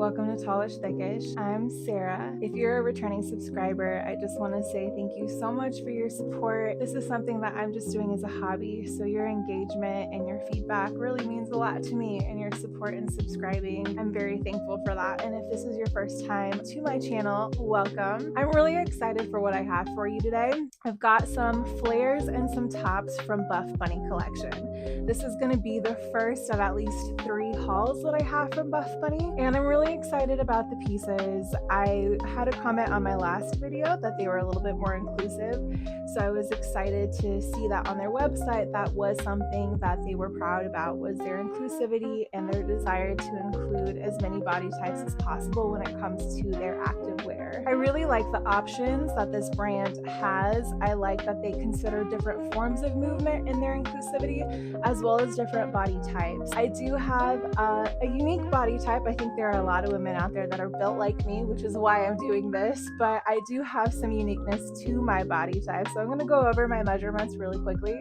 welcome to Tallish Thickish. I'm Sarah. If you're a returning subscriber, I just want to say thank you so much for your support. This is something that I'm just doing as a hobby, so your engagement and your feedback really means a lot to me, and your support in subscribing. I'm very thankful for that. And if this is your first time to my channel, welcome. I'm really excited for what I have for you today. I've got some flares and some tops from BuffBunny collection. This is going to be the first of at least 3 hauls that I have from BuffBunny, and I'm really excited about the pieces. I had a comment on my last video that they were a little bit more inclusive, so I was excited to see that on their website. That was something that they were proud about, was their inclusivity and their desire to include as many body types as possible when it comes to their active wear. I really like the options that this brand has. I like that they consider different forms of movement in their inclusivity, as well as different body types. I do have a unique body type. I think there are a lot of women out there that are built like me, which is why I'm doing this, but I do have some uniqueness to my body type. So I'm going to go over my measurements really quickly,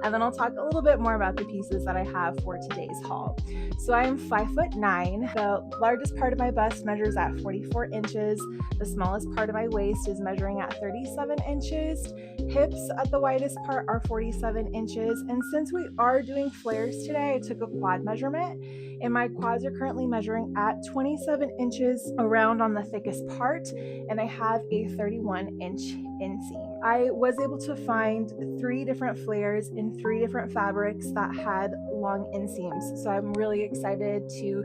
and then I'll talk a little bit more about the pieces that I have for today's haul. So I am 5'9". The largest part of my bust measures at 44 inches. The smallest part of my waist is measuring at 37 inches. Hips at the widest part are 47 inches. And since we are doing flares today, I took a quad measurement, and my quads are currently measuring at 27 inches around on the thickest part, and I have a 31-inch inseam. I was able to find 3 different flares in 3 different fabrics that had long inseams, so I'm really excited to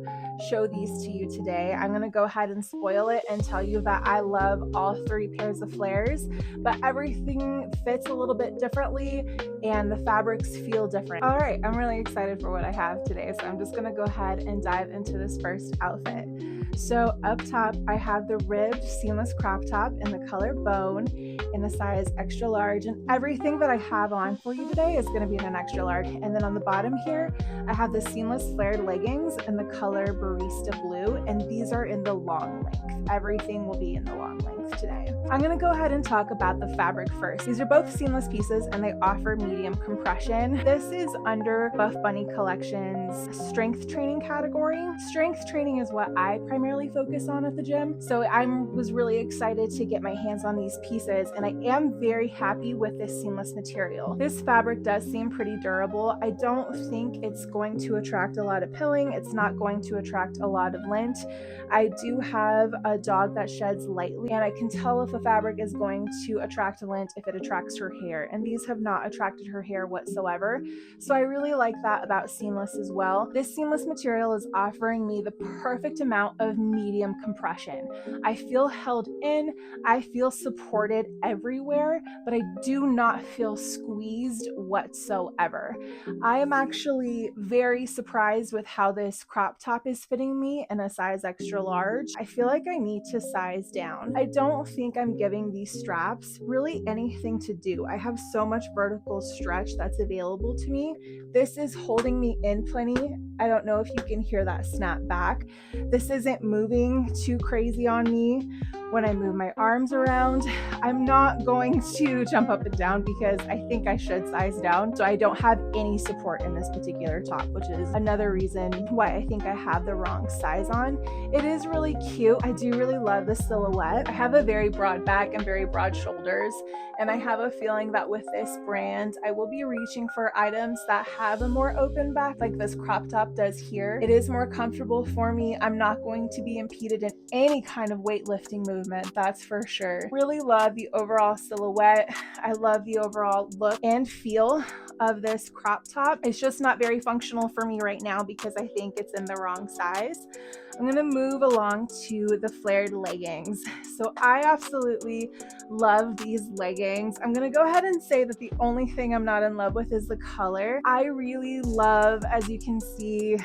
show these to you today. I'm going to go ahead and spoil it and tell you that I love all 3 pairs of flares, but everything fits a little bit differently and the fabrics feel different. All right, I'm really excited for what I have today, so I'm just going to go ahead and dive into this first outfit. So up top, I have the ribbed seamless crop top in the color bone in the size extra large, and everything that I have on for you today is going to be in an extra large. And then on the bottom here, I have the seamless flared leggings in the color barista blue, and these are in the long length. Everything will be in the long length today. I'm going to go ahead and talk about the fabric first. These are both seamless pieces, and they offer medium compression. This is under BuffBunny Collection's strength training category. Strength training is what I primarily focus on at the gym, so I was really excited to get my hands on these pieces, and I am very happy with this seamless material. This fabric does seem pretty durable. I don't think it's going to attract a lot of pilling. It's not going to attract a lot of lint. I do have a dog that sheds lightly, and I can tell if a fabric is going to attract lint if it attracts her hair, and these have not attracted her hair whatsoever, so I really like that about seamless as well. This seamless material is offering me the perfect amount of medium compression. I feel held in, I feel supported everywhere, but I do not feel squeezed whatsoever. I am actually very surprised with how this crop top is fitting me in a size extra large. I feel like I need to size down. I don't think I'm giving these straps really anything to do. I have so much vertical stretch that's available to me. This is holding me in plenty. I don't know if you can hear that snap back. This isn't moving too crazy on me when I move my arms around. I'm not going to jump up and down because I think I should size down, so I don't have any support in this particular top, which is another reason why I think I have the wrong size on. It is really cute. I do really love the silhouette. I have a very broad back and very broad shoulders, and I have a feeling that with this brand, I will be reaching for items that have a more open back like this crop top does here. It is more comfortable for me. I'm not going to be impeded in any kind of weightlifting movement, that's for sure. Really love the overall silhouette. I love the overall look and feel of this crop top. It's just not very functional for me right now because I think it's in the wrong size. I'm going to move along to the flared leggings. So I absolutely love these leggings. I'm going to go ahead and say that the only thing I'm not in love with is the color. I really love, as you can see,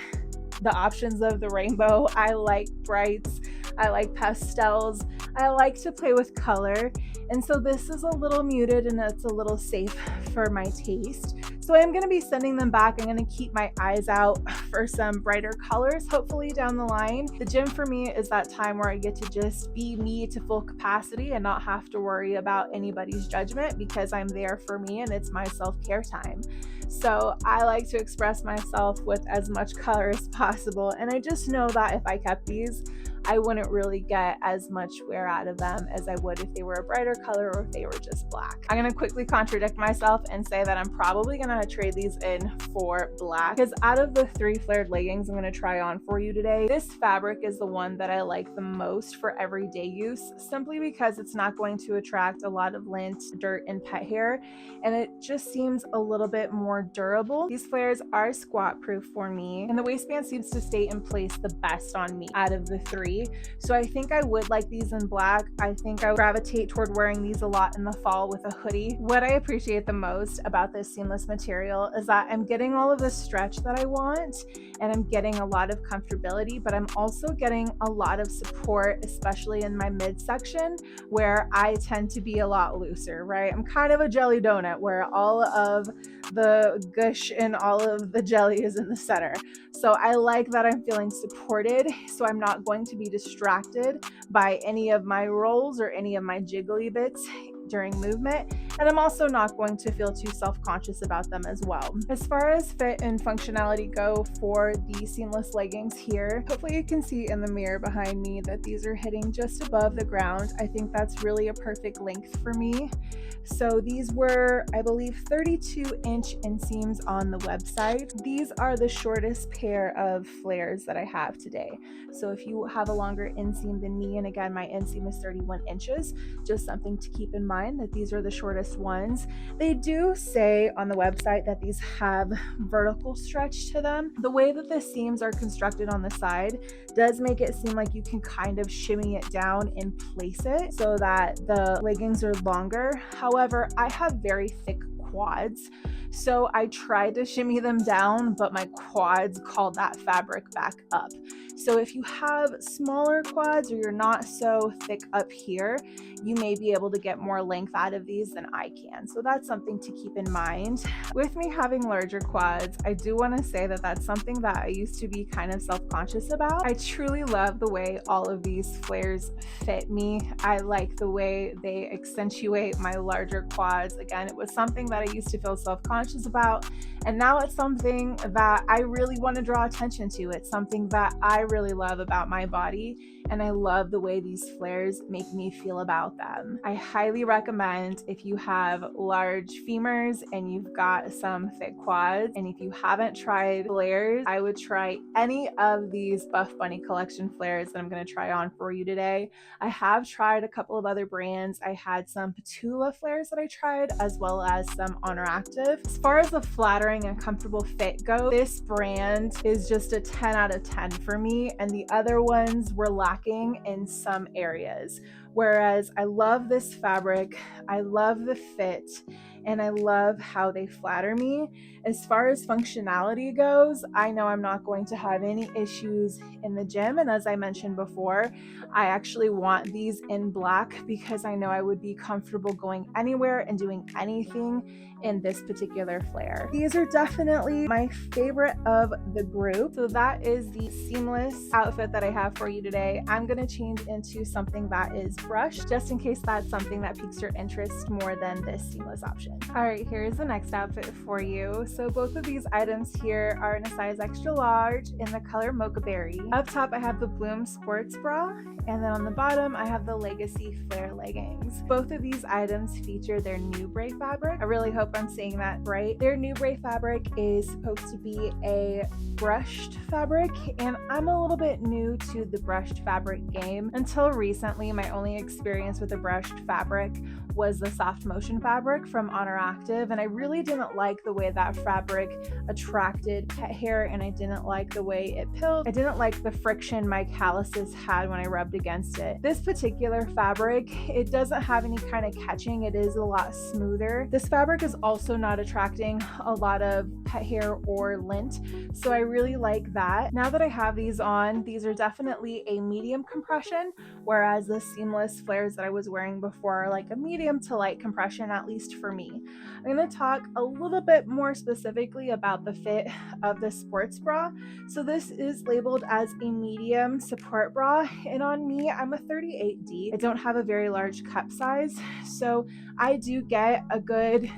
the options of the rainbow. I like brights. I like pastels. I like to play with color. And so this is a little muted and it's a little safe for my taste. So I'm going to be sending them back. I'm going to keep my eyes out for some brighter colors, hopefully down the line. The gym for me is that time where I get to just be me to full capacity and not have to worry about anybody's judgment because I'm there for me and it's my self-care time. So I like to express myself with as much color as possible. And I just know that if I kept these, I wouldn't really get as much wear out of them as I would if they were a brighter color or if they were just black. I'm gonna quickly contradict myself and say that I'm probably gonna trade these in for black, because out of the 3 flared leggings I'm gonna try on for you today, this fabric is the one that I like the most for everyday use, simply because it's not going to attract a lot of lint, dirt, and pet hair, and it just seems a little bit more durable. These flares are squat proof for me, and the waistband seems to stay in place the best on me out of the 3. So I think I would like these in black. I think I would gravitate toward wearing these a lot in the fall with a hoodie. What I appreciate the most about this seamless material is that I'm getting all of the stretch that I want, and I'm getting a lot of comfortability, but I'm also getting a lot of support, especially in my midsection where I tend to be a lot looser, right? I'm kind of a jelly donut where all of the gush and all of the jelly is in the center. So I like that I'm feeling supported, so I'm not going to be distracted by any of my rolls or any of my jiggly bits during movement, and I'm also not going to feel too self-conscious about them as well. As far as fit and functionality go for the seamless leggings here, hopefully you can see in the mirror behind me that these are hitting just above the ground. I think that's really a perfect length for me. So these were, I believe, 32-inch inseams on the website. These are the shortest pair of flares that I have today. So if you have a longer inseam than me, and again, my inseam is 31 inches, just something to keep in mind that these are the shortest ones. They do say on the website that these have vertical stretch to them. The way that the seams are constructed on the side does make it seem like you can kind of shimmy it down and place it so that the leggings are longer. However, I have very thick quads, so I tried to shimmy them down, but my quads called that fabric back up. So if you have smaller quads or you're not so thick up here, you may be able to get more length out of these than I can. So that's something to keep in mind. With me having larger quads, I do want to say that that's something that I used to be kind of self-conscious about. I truly love the way all of these flares fit me. I like the way they accentuate my larger quads. Again, it was something that I used to feel self-conscious about, and now it's something that I really want to draw attention to. It's something that I really love about my body, and I love the way these flares make me feel about them. I highly recommend, if you have large femurs and you've got some thick quads, and if you haven't tried flares, I would try any of these BuffBunny collection flares that I'm going to try on for you today. I have tried a couple of other brands. I had some Petula flares that I tried, as well as some Honor Active. As far as the flattering and comfortable fit go, this brand is just a 10 out of 10 for me, and the other ones were lacking in some areas. Whereas I love this fabric, I love the fit, and I love how they flatter me. As far as functionality goes, I know I'm not going to have any issues in the gym, and as I mentioned before, I actually want these in black because I know I would be comfortable going anywhere and doing anything in this particular flare. These are definitely my favorite of the group. So that is the seamless outfit that I have for you today. I'm going to change into something that is brushed, just in case that's something that piques your interest more than this seamless option. All right, here's the next outfit for you. So both of these items here are in a size extra large in the color Mocha Berry. Up top, I have the Bloom sports bra, and then on the bottom, I have the Legacy flare leggings. Both of these items feature their new Bray fabric. I really hope I'm saying that right. Their new Bray fabric is supposed to be a brushed fabric, and I'm a little bit new to the brushed fabric game. Until recently, my only experience with a brushed fabric was the soft motion fabric from Honor Active, and I really didn't like the way that fabric attracted pet hair, and I didn't like the way it pilled. I didn't like the friction my calluses had when I rubbed against it. This particular fabric, it doesn't have any kind of catching. It is a lot smoother. This fabric is also not attracting a lot of pet hair or lint, so I really like that. Now that I have these on, these are definitely a medium compression, whereas the seamless flares that I was wearing before are like a medium to light compression, at least for me. I'm going to talk a little bit more specifically about the fit of the sports bra. So this is labeled as a medium support bra, and on me, I'm a 38D. I don't have a very large cup size, so I do get a good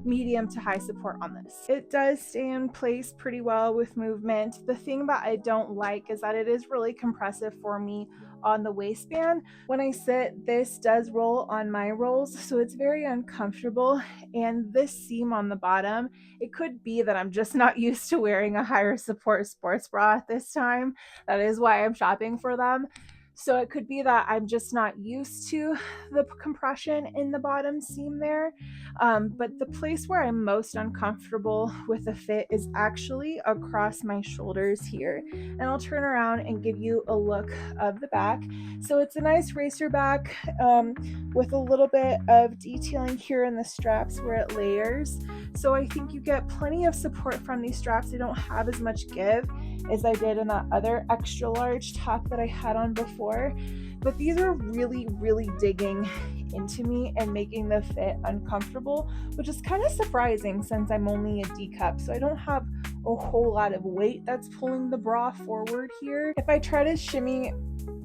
medium to high support on this. It does stay in place pretty well with movement. The thing that I don't like is that it is really compressive for me on the waistband. When I sit, this does roll on my rolls, so it's very uncomfortable. And this seam on the bottom, it could be that I'm just not used to wearing a higher support sports bra at this time. That is why I'm shopping for them. So it could be that I'm just not used to the compression in the bottom seam there. But the place where I'm most uncomfortable with the fit is actually across my shoulders here. And I'll turn around and give you a look of the back. So it's a nice racer back with a little bit of detailing here in the straps where it layers. So I think you get plenty of support from these straps. They don't have as much give as I did in that other extra large top that I had on before. But these are really, really digging into me and making the fit uncomfortable, which is kind of surprising since I'm only a D cup. So I don't have a whole lot of weight that's pulling the bra forward here. If I try to shimmy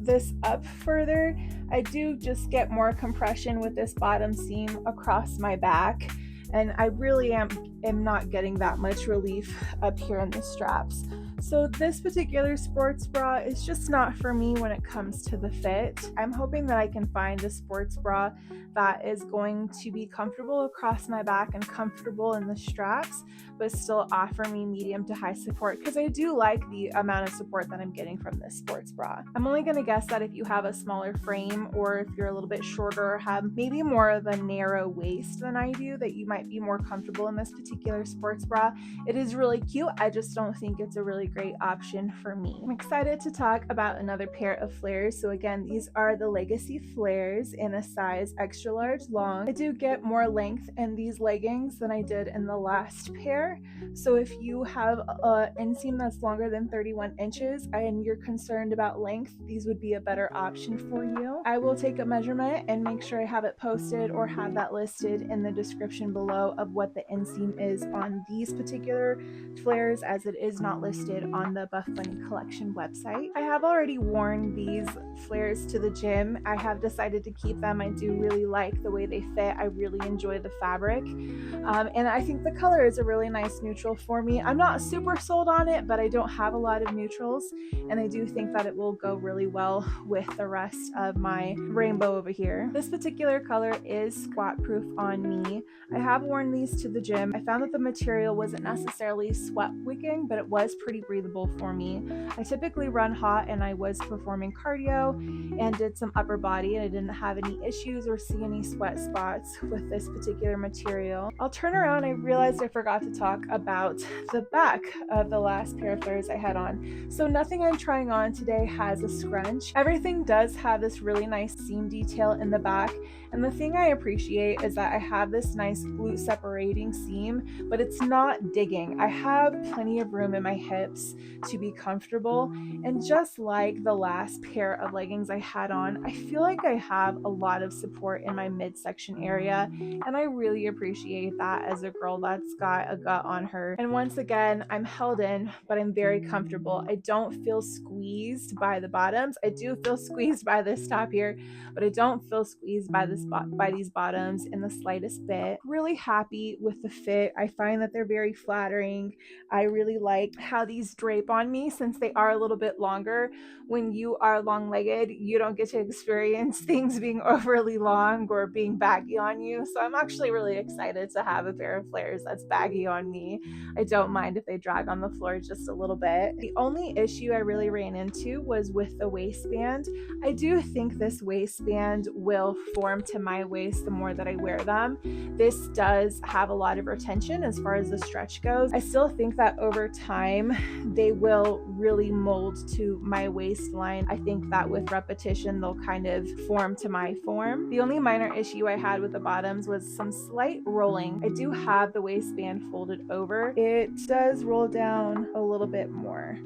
this up further, I do just get more compression with this bottom seam across my back. And I really am not getting that much relief up here in the straps. So this particular sports bra is just not for me when it comes to the fit. I'm hoping that I can find a sports bra that is going to be comfortable across my back and comfortable in the straps, but still offer me medium to high support, because I do like the amount of support that I'm getting from this sports bra. I'm only going to guess that if you have a smaller frame, or if you're a little bit shorter or have maybe more of a narrow waist than I do, that you might be more comfortable in this particular sports bra. It is really cute. I just don't think it's a really great option for me. I'm excited to talk about another pair of flares. So again, these are the Legacy flares in a size extra large long. I do get more length in these leggings than I did in the last pair. So if you have an inseam that's longer than 31 inches and you're concerned about length, these would be a better option for you. I will take a measurement and make sure I have it posted or have that listed in the description below of what the inseam is on these particular flares, as it is not listed on the BuffBunny collection website. I have already worn these flares to the gym. I have decided to keep them. I do really like the way they fit. I really enjoy the fabric. And I think the color is a really nice neutral for me. I'm not super sold on it, but I don't have a lot of neutrals, and I do think that it will go really well with the rest of my rainbow over here. This particular color is squat proof on me. I have worn these to the gym. I found that the material wasn't necessarily sweat wicking, but it was pretty breathable for me. I typically run hot, and I was performing cardio and did some upper body, and I didn't have any issues or see any sweat spots with this particular material. I'll turn around. I realized I forgot to talk about the back of the last pair of flares I had on. So nothing I'm trying on today has a scrunch. Everything does have this really nice seam detail in the back, and the thing I appreciate is that I have this nice glute separating seam, but it's not digging. I have plenty of room in my hips to be comfortable, and just like the last pair of leggings I had on, I feel like I have a lot of support in my midsection area, and I really appreciate that as a girl that's got a gut on her. And once again, I'm held in, but I'm very comfortable. I don't feel squeezed by the bottoms. I do feel squeezed by this top here, but I don't feel squeezed by these bottoms in the slightest bit. Really happy with the fit. I find that they're very flattering. I really like how these drape on me since they are a little bit longer. When you are long-legged, you don't get to experience things being overly long or being baggy on you. So I'm actually really excited to have a pair of flares that's baggy on me. I don't mind if they drag on the floor just a little bit. The only issue I really ran into was with the waistband. I do think this waistband will form to my waist the more that I wear them. This does have a lot of retention as far as the stretch goes. I still think that over time they will really mold to my waistline. I think that with repetition they'll kind of form to my form. The only minor issue I had with the bottoms was some slight rolling. I do have the waistband folded over. It does roll down a little bit more.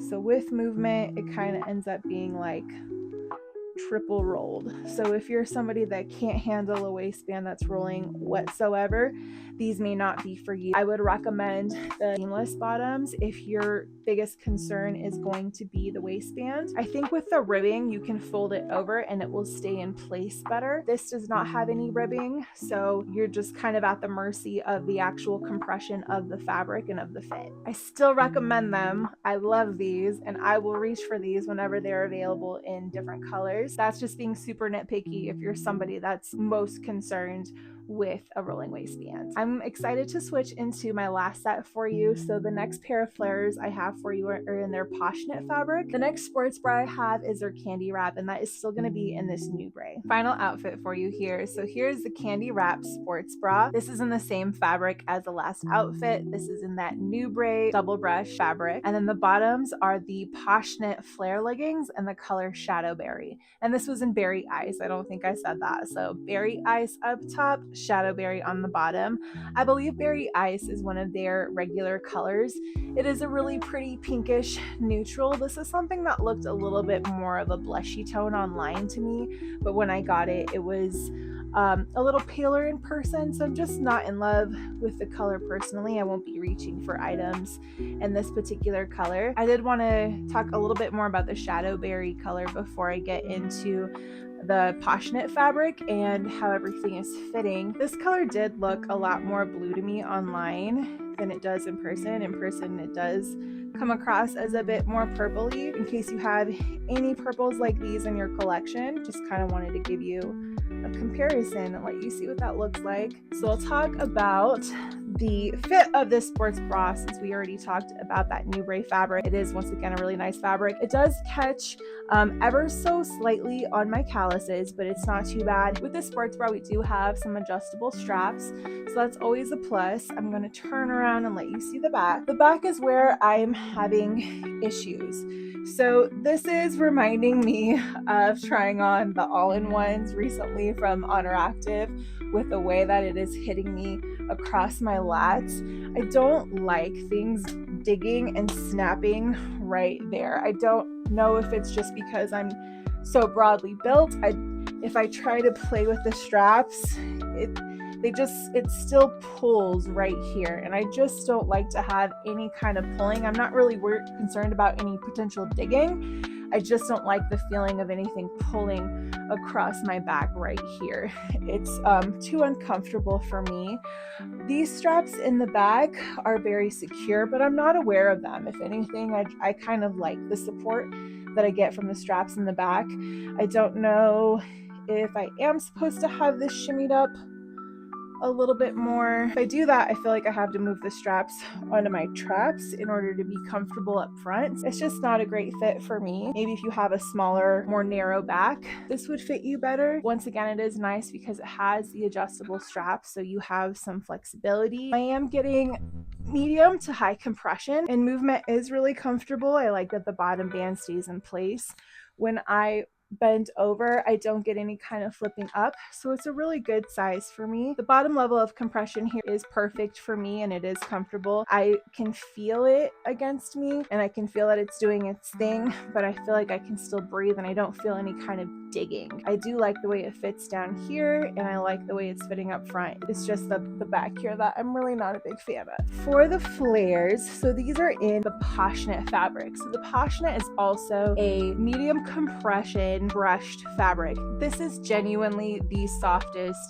So with movement, it kind of ends up being like triple rolled. So if you're somebody that can't handle a waistband that's rolling whatsoever, these may not be for you. I would recommend the seamless bottoms if your biggest concern is going to be the waistband. I think with the ribbing, you can fold it over and it will stay in place better. This does not have any ribbing, so you're just kind of at the mercy of the actual compression of the fabric and of the fit. I still recommend them. I love these, and I will reach for these whenever they're available in different colors. That's just being super nitpicky if you're somebody that's most concerned with a rolling waistband. I'm excited to switch into my last set for you. So the next pair of flares I have for you are in their Poshnit fabric. The next sports bra I have is their candy wrap, and that is still going to be in this new gray. Final outfit for you here. So here's the candy wrap sports bra. This is in the same fabric as the last outfit. This is in that new gray double brush fabric. And then the bottoms are the Poshnit flare leggings and the color Shadow Berry. And this was in Berry Ice. I don't think I said that. So Berry Ice up top, Shadow Berry on the bottom. I believe Berry Ice is one of their regular colors. It is a really pretty pinkish neutral. This is something that looked a little bit more of a blushy tone online to me, but when I got it, it was a little paler in person, so I'm just not in love with the color personally. I won't be reaching for items in this particular color. I did want to talk a little bit more about the Shadow Berry color before I get into the Poshnit fabric and how everything is fitting. This color did look a lot more blue to me online than it does in person. In person, it does come across as a bit more purpley. In case you have any purples like these in your collection, just kind of wanted to give you a comparison and let you see what that looks like. So I'll talk about the fit of this sports bra since we already talked about that new gray fabric. It is once again a really nice fabric. It does catch ever so slightly on my calluses, but it's not too bad. With this sports bra, we do have some adjustable straps, so that's always a plus. I'm going to turn around and let you see the back. The back is where I'm having issues. So this is reminding me of trying on the all-in-ones recently from Honor Active with the way that it is hitting me across my lats. I don't like things digging and snapping right there. I don't know if it's just because I'm so broadly built. If I try to play with the straps, it still pulls right here, and I just don't like to have any kind of pulling. I'm not really concerned about any potential digging. I just don't like the feeling of anything pulling across my back right here. It's too uncomfortable for me. These straps in the back are very secure, but I'm not aware of them. If anything, I kind of like the support that I get from the straps in the back. I don't know if I am supposed to have this shimmied up a little bit more. If I do that, I feel like I have to move the straps onto my traps in order to be comfortable up front. It's just not a great fit for me. Maybe if you have a smaller, more narrow back, this would fit you better. Once again, it is nice because it has the adjustable straps, so you have some flexibility. I am getting medium to high compression, and movement is really comfortable. I like that the bottom band stays in place. When I bend over, I don't get any kind of flipping up, so it's a really good size for me. The bottom level of compression here is perfect for me, and it is comfortable. I can feel it against me, and I can feel that it's doing its thing, but I feel like I can still breathe, and I don't feel any kind of digging. I do like the way it fits down here, and I like the way it's fitting up front. It's just the back here that I'm really not a big fan of. For the flares, so these are in the Poshnit fabric. So the Poshnit is also a medium compression brushed fabric. This is genuinely the softest,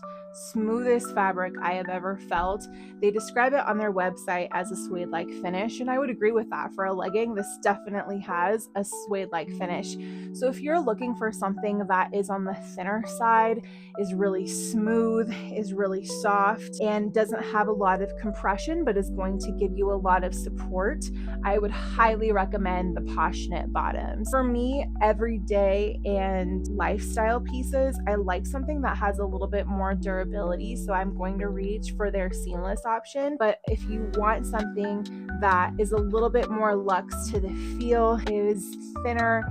smoothest fabric I have ever felt. They describe it on their website as a suede-like finish, and I would agree with that. For a legging, this definitely has a suede-like finish. So if you're looking for something that is on the thinner side, is really smooth, is really soft, and doesn't have a lot of compression but is going to give you a lot of support, I would highly recommend the Poshnit bottoms. For me, everyday and lifestyle pieces, I like something that has a little bit more durability, so I'm going to reach for their seamless option. But if you want something that is a little bit more luxe to the feel, is thinner,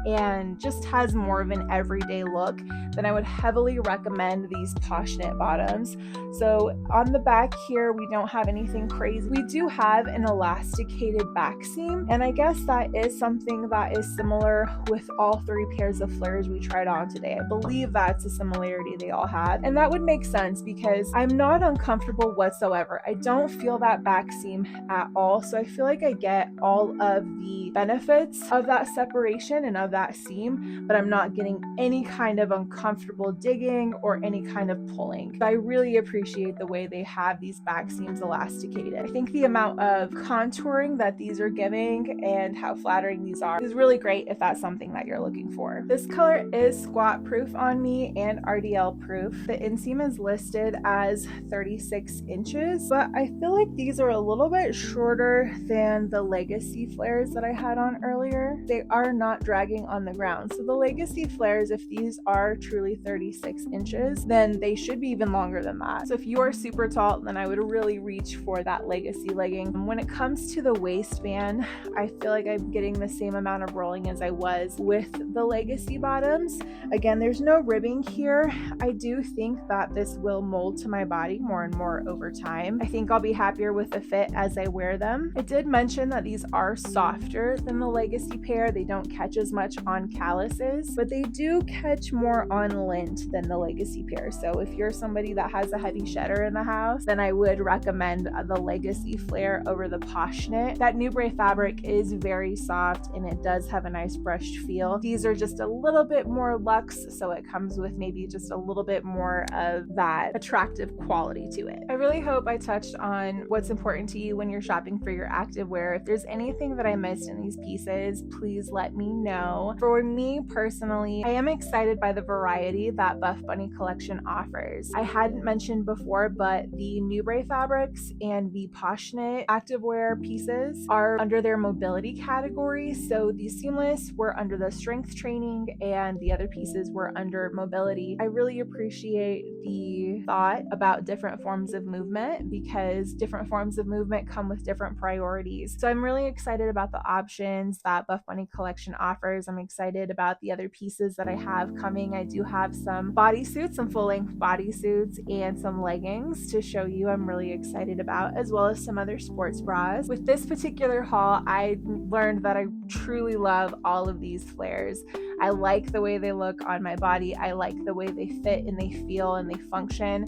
and just has more of an everyday look, then I would heavily recommend these Poshnit bottoms. So on the back here, we don't have anything crazy. We do have an elasticated back seam, and I guess that is something that is similar with all three pairs of flares we tried on today. I believe that's a similarity they all had, and that would make sense because I'm not uncomfortable whatsoever. I don't feel that back seam at all, so I feel like I get all of the benefits of that separation and of that seam, but I'm not getting any kind of uncomfortable digging or any kind of pulling. So I really appreciate the way they have these back seams elasticated. I think the amount of contouring that these are giving and how flattering these are is really great if that's something that you're looking for. This color is squat proof on me and RDL proof. The inseam is listed as 36 inches, but I feel like these are a little bit shorter than the Legacy flares that I had on earlier. They are not dragging on the ground. So the Legacy flares, if these are truly 36 inches, then they should be even longer than that. So if you are super tall, then I would really reach for that Legacy legging. When it comes to the waistband, I feel like I'm getting the same amount of rolling as I was with the Legacy bottoms. Again, there's no ribbing here. I do think that this will mold to my body more and more over time. I think I'll be happier with the fit as I wear them. I did mention that these are softer than the Legacy pair. They don't catch as much on calluses, but they do catch more on lint than the Legacy pair. So if you're somebody that has a heavy shedder in the house, then I would recommend the Legacy flare over the Poshnit. That Nubray fabric is very soft and it does have a nice brushed feel. These are just a little bit more luxe, so it comes with maybe just a little bit more of that attractive quality to it. I really hope I touched on what's important to you when you're shopping for your activewear. If there's anything that I missed in these pieces, please let me know. For me personally, I am excited by the variety that BuffBunny collection offers. I hadn't mentioned before, but the Nubray fabrics and the Poshnit activewear pieces are under their mobility category. So the seamless were under the strength training and the other pieces were under mobility. I really appreciate the thought about different forms of movement because different forms of movement come with different priorities. So I'm really excited about the options that BuffBunny collection offers. I'm excited about the other pieces that I have coming. I do have some bodysuits, some full-length bodysuits, and some leggings to show you I'm really excited about, as well as some other sports bras. With this particular haul, I learned that I truly love all of these flares. I like the way they look on my body. I like the way they fit and they feel and they function.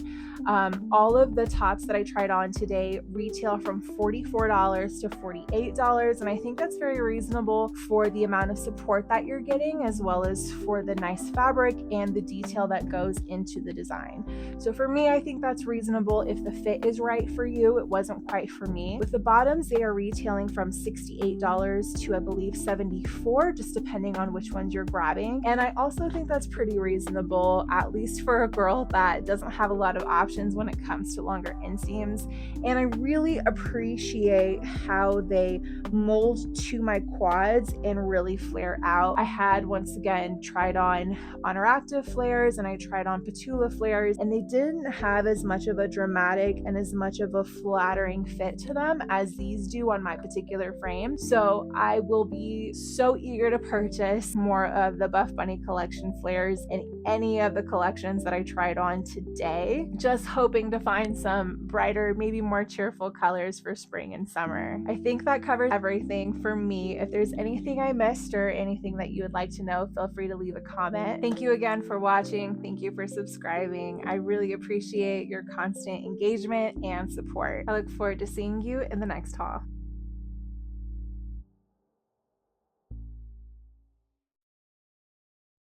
All of the tops that I tried on today retail from $44 to $48, and I think that's very reasonable for the amount of support that you're getting, as well as for the nice fabric and the detail that goes into the design. So for me, I think that's reasonable if the fit is right for you. It wasn't quite for me. With the bottoms, they are retailing from $68 to I believe $74, just depending on which ones you're grabbing. And I also think that's pretty reasonable, at least for a girl that doesn't have a lot of options when it comes to longer inseams. And I really appreciate how they mold to my quads and really flare out. I had once again tried on interactive flares and I tried on Petula flares, and they didn't have as much of a dramatic and as much of a flattering fit to them as these do on my particular frame. So I will be so eager to purchase more of the BuffBunny collection flares in any of the collections that I tried on today, just hoping to find some brighter, maybe more cheerful colors for spring and summer. I think that covers everything for me. If there's anything I missed or anything that you would like to know, feel free to leave a comment. Thank you again for watching. Thank you for subscribing. I really appreciate your constant engagement and support. I look forward to seeing you in the next haul.